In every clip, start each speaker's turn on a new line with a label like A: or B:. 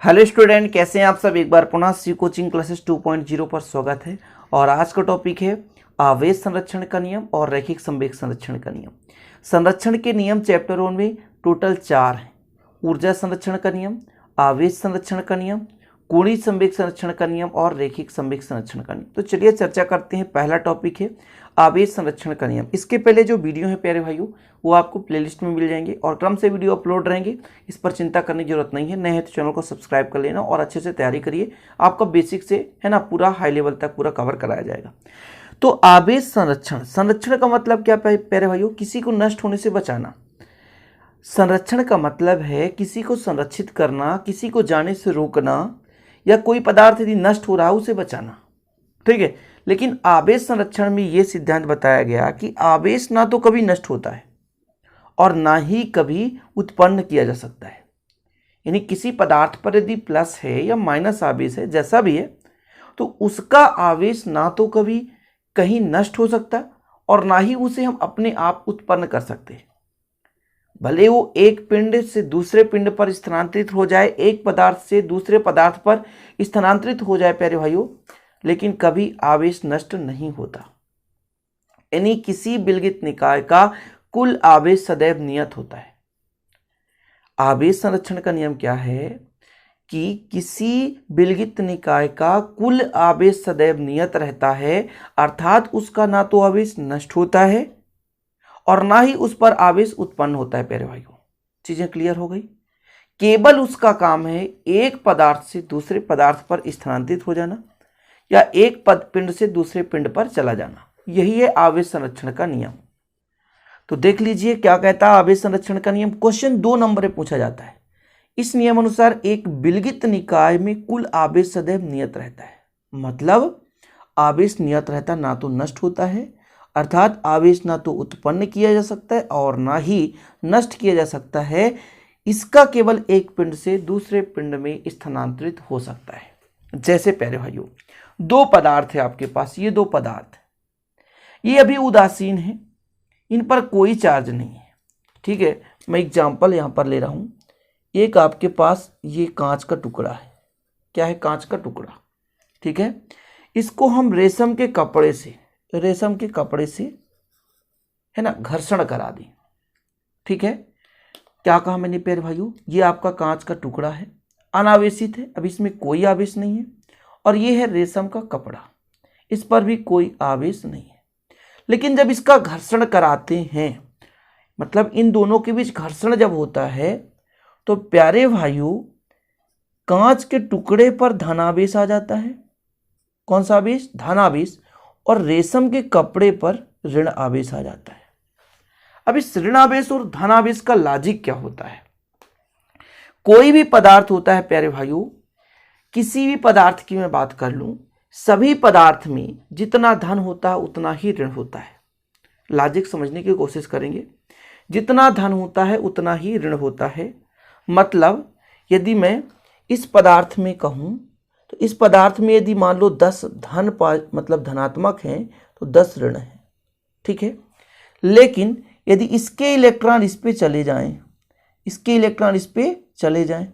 A: Hello student, कैसे हैं आप सब। एक बार पुनः सी कोचिंग क्लासेस 2.0 पर स्वागत है। और आज का टॉपिक है आवेश संरक्षण का नियम और रैखिक संवेग संरक्षण का नियम। संरक्षण के नियम चैप्टर 1 में टोटल 4 हैं। ऊर्जा संरक्षण का नियम, आवेश संरक्षण का नियम, कोणीय संवेग संरक्षण का नियम और रैखिक संवेग संरक्षण का नियम। तो चलिए चर्चा करते हैं। पहला टॉपिक है आवेश संरक्षण का नियम। इसके पहले जो वीडियो है प्यारे भाइयों, वो आपको प्लेलिस्ट में मिल जाएंगे और क्रम से वीडियो अपलोड रहेंगे। इस पर चिंता करने की जरूरत नहीं है। नए हैं तो चैनल को सब्सक्राइब कर लेना और अच्छे से तैयारी करिए। आपका बेसिक से है ना पूरा हाई लेवल तक पूरा कवर कराया जाएगा। तो आवेश संरक्षण, संरक्षण का मतलब क्या प्यारे भाइयों? किसी को नष्ट होने से बचाना। संरक्षण का मतलब है किसी को संरक्षित करना, किसी को जाने से रोकना, या कोई पदार्थ यदि नष्ट हो रहा है उसे बचाना। ठीक है। लेकिन आवेश संरक्षण में यह सिद्धांत बताया गया कि आवेश ना तो कभी नष्ट होता है और ना ही कभी उत्पन्न किया जा सकता है। यानी किसी पदार्थ पर यदि प्लस है या माइनस आवेश है, जैसा भी है, तो उसका आवेश ना तो कभी कहीं नष्ट हो सकता और ना ही उसे हम अपने आप उत्पन्न कर सकते हैं। भले वो एक पिंड से दूसरे पिंड पर स्थानांतरित हो जाए, एक पदार्थ से दूसरे पदार्थ पर स्थानांतरित हो जाए प्यारे भाइयों, लेकिन कभी आवेश नष्ट नहीं होता। यानी किसी विलगित निकाय का कुल आवेश सदैव नियत होता है। आवेश संरक्षण का नियम क्या है कि किसी विलगित निकाय का कुल आवेश सदैव नियत रहता है, अर्थात उसका ना तो आवेश नष्ट होता है और ना ही उस पर आवेश उत्पन्न होता है। प्यारे भाइयों, चीजें क्लियर हो गई। केवल उसका काम है एक पदार्थ से दूसरे पदार्थ पर स्थानांतरित हो जाना या एक पिंड से दूसरे पिंड पर चला जाना। यही है आवेश संरक्षण का नियम। तो देख लीजिए क्या कहता है आवेश संरक्षण का नियम। क्वेश्चन 2 नंबर में पूछा जाता है। इस नियम अनुसार एक विलगित निकाय में कुल आवेश सदैव नियत रहता है। मतलब आवेश नियत रहता, ना तो नष्ट होता है, अर्थात आवेश ना तो उत्पन्न किया जा सकता है और ना ही नष्ट किया जा सकता है। इसका केवल एक पिंड से दूसरे पिंड में स्थानांतरित हो सकता है। जैसे प्यारे भाइयों, 2 पदार्थ है आपके पास। ये 2 पदार्थ ये अभी उदासीन है, इन पर कोई चार्ज नहीं है। ठीक है। मैं एग्जाम्पल यहां पर ले रहा हूं। एक आपके पास ये कांच का टुकड़ा है। क्या है? कांच का टुकड़ा। ठीक है। इसको हम रेशम के कपड़े से है ना घर्षण करा दें। ठीक है। क्या कहा मैंने प्यारे भाइयों? ये आपका कांच का टुकड़ा है, अनावेशित है, अब इसमें कोई आवेश नहीं है। और ये है रेशम का कपड़ा, इस पर भी कोई आवेश नहीं है। लेकिन जब इसका घर्षण कराते हैं, मतलब इन दोनों के बीच घर्षण जब होता है, तो प्यारे भाइयों कांच के टुकड़े पर धनावेश आ जाता है। कौन सा आवेश? धनावेश। और रेशम के कपड़े पर ऋण आवेश आ जाता है। अब इस ऋण आवेश और धनावेश का लॉजिक क्या होता है? कोई भी पदार्थ होता है प्यारे भाइयों, किसी भी पदार्थ की मैं बात कर लूं, सभी पदार्थ में जितना धन होता है उतना ही ऋण होता है। लॉजिक समझने की कोशिश करेंगे। जितना धन होता है उतना ही ऋण होता है। मतलब यदि मैं इस पदार्थ में कहूं, तो इस पदार्थ में यदि मान लो 10 धन मतलब धनात्मक हैं तो 10 ऋण है। ठीक है। लेकिन यदि इसके इलेक्ट्रॉन इस पे चले जाएं, इसके इलेक्ट्रॉन इस पे चले जाएं,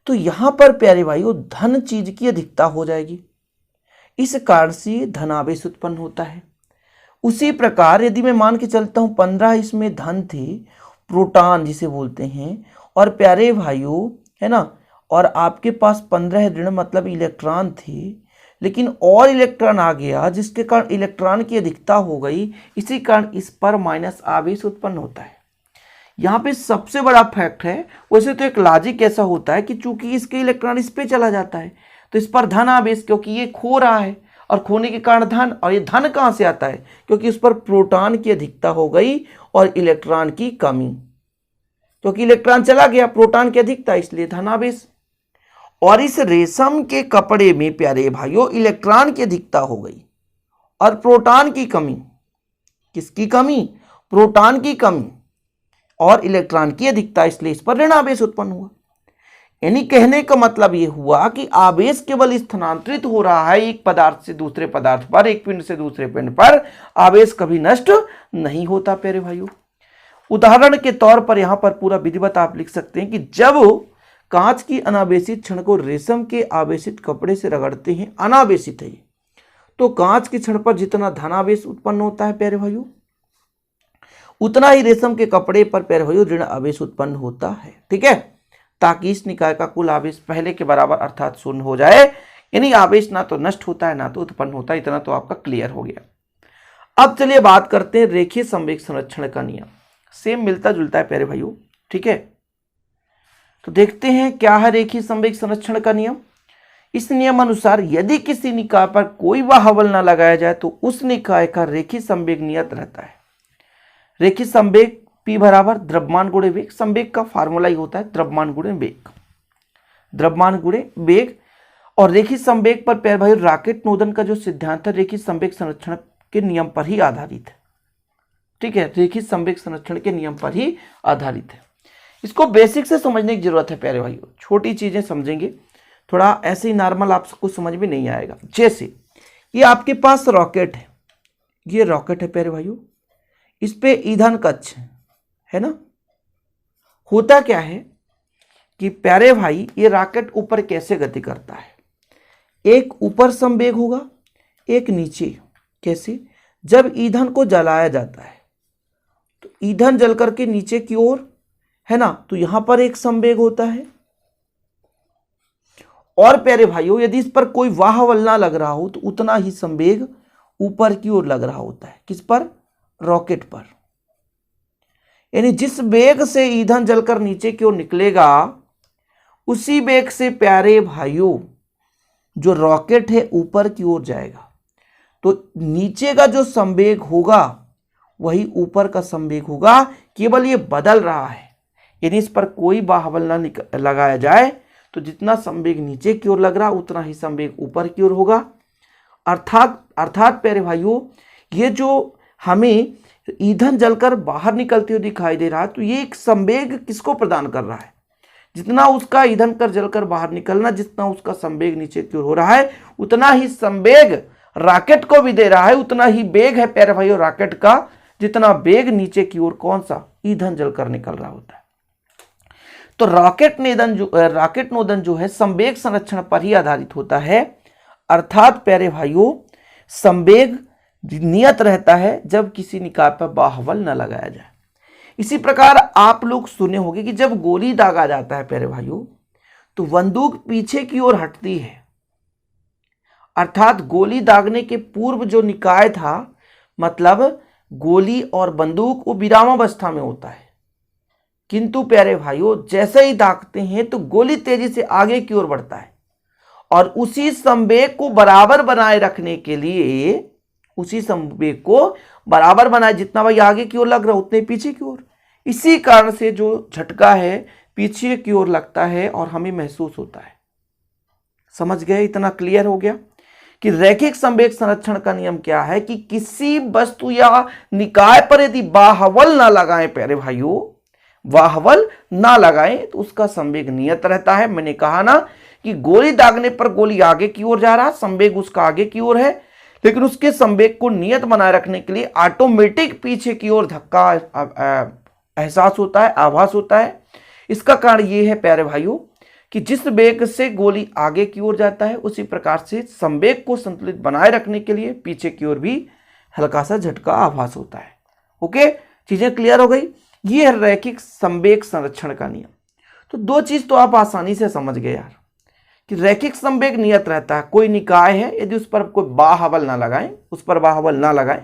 A: तो यहां पर प्यारे भाइयों धन चीज की अधिकता हो जाएगी। इस कारण से धनावेश उत्पन्न होता है। उसी प्रकार यदि मैं मान के चलता हूं 15 इसमें धन थे, प्रोटॉन जिसे बोलते हैं, और प्यारे भाइयों है ना, और आपके पास 15 ऋण मतलब इलेक्ट्रॉन थे, लेकिन और इलेक्ट्रॉन आ गया जिसके कारण इलेक्ट्रॉन की अधिकता हो गई। इसी कारण इस पर माइनस आवेश उत्पन्न होता है। यहाँ पे सबसे बड़ा फैक्ट है, वैसे तो एक लॉजिक ऐसा होता है कि चूंकि इसके इलेक्ट्रॉन इस पे चला जाता है तो इस पर धन आवेश, क्योंकि ये खो रहा है और खोने के कारण धन। और ये धन कहाँ से आता है? क्योंकि उस पर प्रोटॉन की अधिकता हो गई और इलेक्ट्रॉन की कमी, क्योंकि इलेक्ट्रॉन चला गया, प्रोटॉन की अधिकता, इसलिए धन आवेश। और इस रेशम के कपड़े में प्यारे भाइयों इलेक्ट्रॉन की अधिकता हो गई और प्रोटॉन की कमी। किसकी कमी? प्रोटॉन की कमी और इलेक्ट्रॉन की अधिकता, इसलिए इस पर ऋण आवेश उत्पन्न हुआ। यानी कहने का मतलब यह हुआ कि आवेश केवल स्थानांतरित हो रहा है एक पदार्थ से दूसरे पदार्थ पर, एक पिंड से दूसरे पिंड पर। आवेश कभी नष्ट नहीं होता प्यारे भाइयों। उदाहरण के तौर पर यहां पर पूरा विधिवत आप लिख सकते हैं कि जब कांच की अनावेशित क्षण को रेशम के आवेशित कपड़े से रगड़ते हैं, अनावेशित है ये, तो कांच के क्षण पर जितना धनावेश उत्पन्न होता है प्यारे भाइयों, उतना ही रेशम के कपड़े पर प्यारे भाइयों ऋण आवेश उत्पन्न होता है। ठीक है, ताकि इस निकाय का कुल आवेश पहले के बराबर अर्थात शून्य हो जाए, यानी आवेश ना तो नष्ट होता है ना तो उत्पन्न होता है। इतना तो आपका क्लियर हो गया। अब चलिए बात करते हैं रेखीय संवेग संरक्षण का नियम। सेम मिलता जुलता है प्यारे भाइयों। ठीक है, तो देखते हैं क्या है रेखीय संवेग संरक्षण का नियम। इस नियम अनुसार यदि किसी निकाय पर कोई वाहबल न लगाया जाए तो उस निकाय का रेखीय संवेग नियत रहता है। रेखीय संवेग P बराबर द्रव्यमान गुणे वेग। संवेग का फार्मूला ही होता है द्रव्यमान गुणे वेग, द्रव्यमान गुणे वेग। और रेखीय संवेग पर प्यारे भाई रॉकेट नोदन का जो सिद्धांत है रेखीय संवेग संरक्षण के नियम पर ही आधारित है। ठीक है, रेखीय संवेग संरक्षण के नियम पर ही आधारित है। इसको बेसिक से समझने की जरूरत है प्यारे भाइयों, छोटी चीजें समझेंगे, थोड़ा ऐसे ही नॉर्मल आपको समझ में नहीं आएगा। जैसे ये आपके पास रॉकेट है, ये रॉकेट है प्यारे भाइयों, इस पे ईंधन कक्ष है ना। होता क्या है कि प्यारे भाई ये रॉकेट ऊपर कैसे गति करता है, एक ऊपर संवेग होगा एक नीचे। कैसे? जब ईंधन को जलाया जाता है तो ईंधन जल करके नीचे की ओर है ना, तो यहां पर एक संवेग होता है। और प्यारे भाइयों यदि इस पर कोई वाहबल ना लग रहा हो तो उतना ही संवेग ऊपर की ओर लग रहा होता है। किस पर? रॉकेट पर। यानी जिस वेग से ईंधन जलकर नीचे की ओर निकलेगा उसी वेग से प्यारे भाइयों जो रॉकेट है ऊपर की ओर जाएगा। तो नीचे का जो संवेग होगा वही ऊपर का संवेग होगा, केवल ये बदल रहा है। यानी इस पर कोई वाहबल ना लगाया जाए तो जितना संवेग नीचे की ओर लग रहा उतना ही संवेग ऊपर की ओर होगा। अर्थात प्यारे भाइयों ये जो हमें ईंधन जलकर बाहर निकलते हुए दिखाई दे रहा है तो ये एक संवेग किसको प्रदान कर रहा है? जितना उसका ईंधन कर जलकर बाहर निकलना, जितना उसका संवेग नीचे की ओर हो रहा है उतना ही संवेग रॉकेट को भी दे रहा है। उतना ही वेग है प्यारे भाइयों रॉकेट का जितना वेग नीचे की ओर कौन सा? ईंधन जलकर निकल रहा होता है। तो रॉकेट नोदन जो है संवेग संरक्षण पर ही आधारित होता है। अर्थात प्यारे भाइयों संवेग नियत रहता है जब किसी निकाय पर बाहबल न लगाया जाए। इसी प्रकार आप लोग सुने होंगे कि जब गोली दागा जाता है प्यारे भाइयों तो बंदूक पीछे की ओर हटती है। अर्थात गोली दागने के पूर्व जो निकाय था, मतलब गोली और बंदूक वो विरामावस्था में होता है, किंतु प्यारे भाइयों जैसे ही दागते हैं तो गोली तेजी से आगे की ओर बढ़ता है। और उसी संवेग को बराबर बनाए रखने के लिए, उसी संवेग को बराबर बनाए, जितना भाई आगे की ओर लग रहा उतने पीछे की ओर। इसी कारण से जो झटका है पीछे की ओर लगता है और हमें महसूस होता है। समझ गए? इतना क्लियर हो गया कि रैखिक संवेग संरक्षण का नियम क्या है कि किसी वस्तु या निकाय पर यदि बाहबल ना लगाएं प्यारे भाइयों, वाहबल ना लगाएं तो उसका संवेग नियत रहता है। मैंने कहा ना कि गोली दागने पर गोली आगे की ओर जा रहा, संवेग उसका आगे की ओर है, लेकिन उसके संवेग को नियत बनाए रखने के लिए ऑटोमेटिक पीछे की ओर धक्का एहसास होता है, आभास होता है। इसका कारण यह है प्यारे भाइयों कि जिस वेग से गोली आगे की ओर जाता है उसी प्रकार से संवेग को संतुलित बनाए रखने के लिए पीछे की ओर भी हल्का सा झटका आभास होता है। ओके, चीजें क्लियर हो गई? ये है रैखिक संवेग संरक्षण का नियम। तो दो चीज तो आप आसानी से समझ गए यार कि रैखिक संवेग नियत रहता है। कोई निकाय है यदि उस पर कोई बाहबल ना लगाएं, उस पर बाहबल ना लगाएं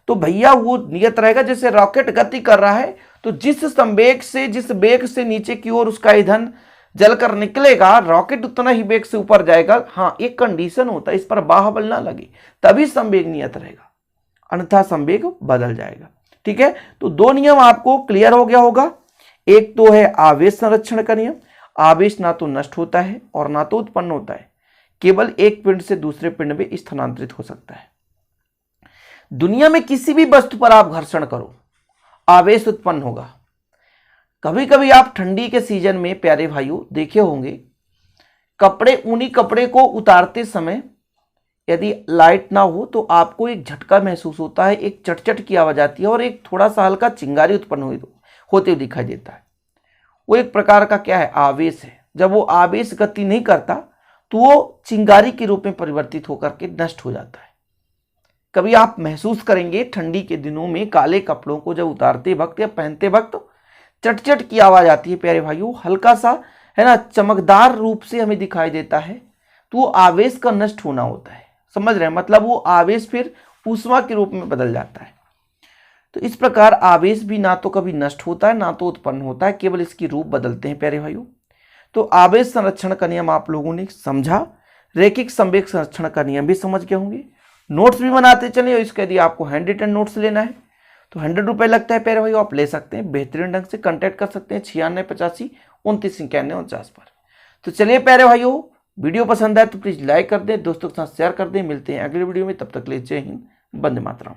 A: तो भैया वो नियत रहेगा। जैसे रॉकेट गति कर रहा है तो जिस संवेग से, जिस वेग से नीचे की ओर उसका ईंधन जलकर निकलेगा रॉकेट उतना ही वेग से ऊपर जाएगा। हाँ, एक कंडीशन होता है, इस पर बाहबल ना लगे तभी संवेग नियत रहेगा, अन्यथा संवेग बदल जाएगा। ठीक है, तो दो नियम आपको क्लियर हो गया होगा। एक तो है आवेश संरक्षण का नियम। आवेश ना तो नष्ट होता है और ना तो उत्पन्न होता है, केवल एक पिंड से दूसरे पिंड में स्थानांतरित हो सकता है। दुनिया में किसी भी वस्तु पर आप घर्षण करो आवेश उत्पन्न होगा। कभी कभी आप ठंडी के सीजन में प्यारे भाइयों देखे होंगे कपड़े, ऊनी कपड़े को उतारते समय यदि लाइट ना हो तो आपको एक झटका महसूस होता है, एक चटचट की आवाज आती है और एक थोड़ा सा हल्का चिंगारी उत्पन्न होते हुए दिखाई देता है। वो एक प्रकार का क्या है? आवेश है। जब वो आवेश गति नहीं करता तो वो चिंगारी के रूप में परिवर्तित होकर के नष्ट हो जाता है। कभी आप महसूस करेंगे ठंडी के दिनों में काले कपड़ों को जब उतारते वक्त या पहनते वक्त चट चट की आवाज आती है प्यारे भाइयों, हल्का सा है ना चमकदार रूप से हमें दिखाई देता है, तो वो आवेश का नष्ट होना होता है। समझ रहे हैं, मतलब वो आवेश फिर ऊष्मा के रूप में बदल जाता है। तो इस प्रकार आवेश भी ना तो कभी नष्ट होता है ना तो उत्पन्न होता है, केवल इसकी रूप बदलते हैं प्यारे भाइयों। तो आवेश संरक्षण का नियम आप लोगों ने समझा, रैखिक संवेग संरक्षण का नियम भी समझ गए होंगे। नोट्स भी बनाते चले, और इसके यदि आपको हैंड रिटन नोट्स लेना है तो 100 रुपये लगता है प्यारे भाइयों, आप ले सकते हैं। बेहतरीन ढंग से कॉन्टैक्ट कर सकते हैं 96852939 पर। तो चलिए प्यारे भाइयों, वीडियो पसंद आए तो प्लीज़ लाइक कर दें, दोस्तों के साथ शेयर कर दें। मिलते हैं अगले वीडियो में, तब तक ले जय हिंद, वंदे मातरम।